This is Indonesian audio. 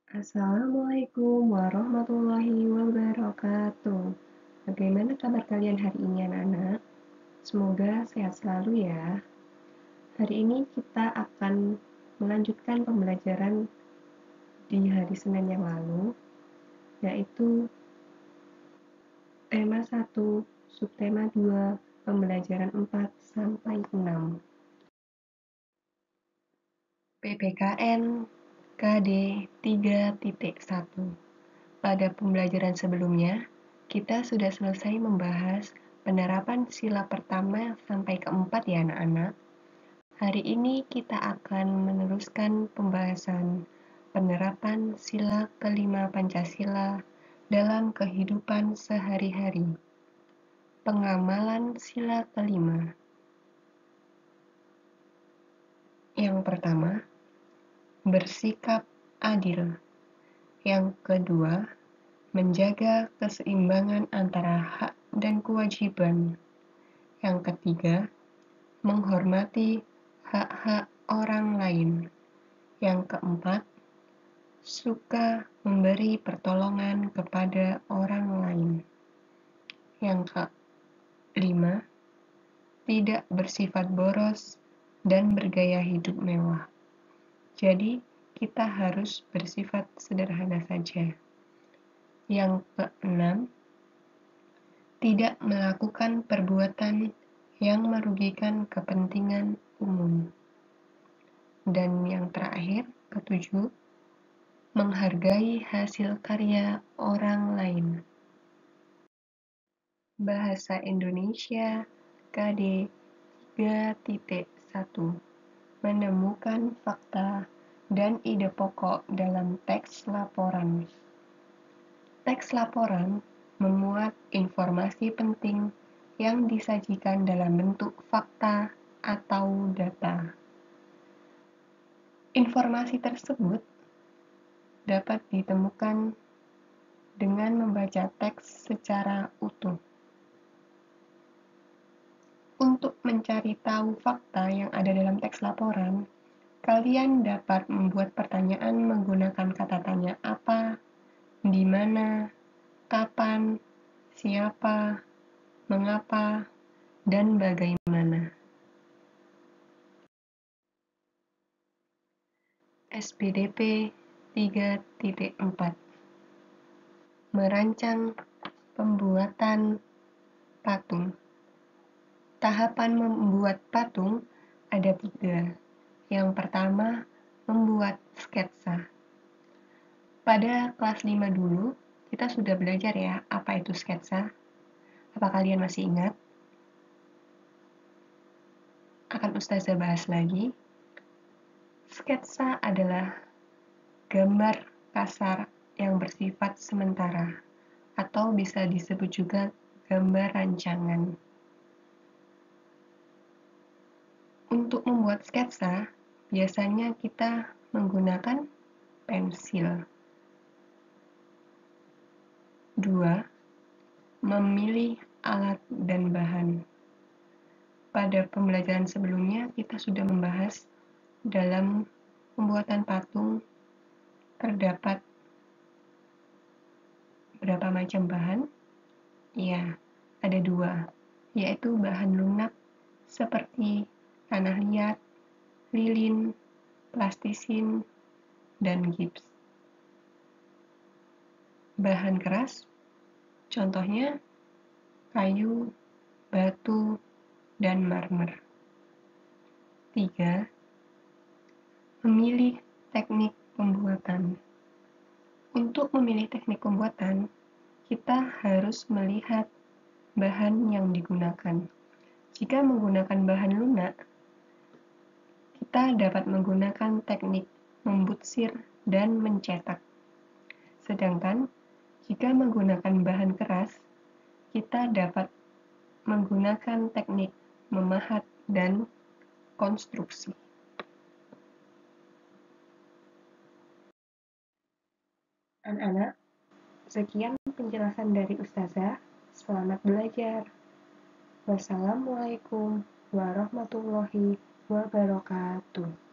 Assalamualaikum warahmatullahi wabarakatuh. Bagaimana kabar kalian hari ini anak-anak? Semoga sehat selalu ya. Hari ini kita akan melanjutkan pembelajaran di hari Senin yang lalu, yaitu tema 1, subtema 2, pembelajaran 4 sampai 6. PPKN KD 3.1. Pada pembelajaran sebelumnya, kita sudah selesai membahas penerapan sila pertama sampai keempat ya anak-anak. Hari ini kita akan meneruskan pembahasan penerapan sila kelima Pancasila dalam kehidupan sehari-hari. Pengamalan sila kelima. Yang pertama, bersikap adil. Yang kedua, menjaga keseimbangan antara hak dan kewajiban. Yang ketiga, menghormati hak-hak orang lain. Yang keempat, suka memberi pertolongan kepada orang lain. Yang kelima, tidak bersifat boros dan bergaya hidup mewah. Jadi, kita harus bersifat sederhana saja. Yang keenam, tidak melakukan perbuatan yang merugikan kepentingan umum. Dan yang terakhir, ketujuh, menghargai hasil karya orang lain. Bahasa Indonesia KD 3.1. Menemukan fakta dan ide pokok dalam teks laporan. Teks laporan memuat informasi penting yang disajikan dalam bentuk fakta atau data. Informasi tersebut dapat ditemukan dengan membaca teks secara utuh. Untuk mencari tahu fakta yang ada dalam teks laporan, kalian dapat membuat pertanyaan menggunakan kata tanya apa, di mana, kapan, siapa, mengapa, dan bagaimana. SPDP 3.4. Merancang pembuatan patung. Tahapan membuat patung ada 3. Yang pertama, membuat sketsa. Pada kelas 5 dulu, kita sudah belajar ya, apa itu sketsa. Apa kalian masih ingat? Akan Ustazah bahas lagi. Sketsa adalah gambar kasar yang bersifat sementara, atau bisa disebut juga gambar rancangan. Untuk membuat sketsa, biasanya kita menggunakan pensil. 2. Memilih alat dan bahan. Pada pembelajaran sebelumnya, kita sudah membahas dalam pembuatan patung terdapat berapa macam bahan? Ya, ada 2, yaitu bahan lunak seperti tanah liat, lilin, plastisin, dan gips. Bahan keras, contohnya kayu, batu, dan marmer. 3. Memilih teknik pembuatan. Untuk memilih teknik pembuatan, kita harus melihat bahan yang digunakan. Jika menggunakan bahan lunak, kita dapat menggunakan teknik membutsir dan mencetak. Sedangkan, jika menggunakan bahan keras, kita dapat menggunakan teknik memahat dan konstruksi. Anak-anak, sekian penjelasan dari Ustazah. Selamat belajar. Wassalamualaikum warahmatullahi wabarakatuh.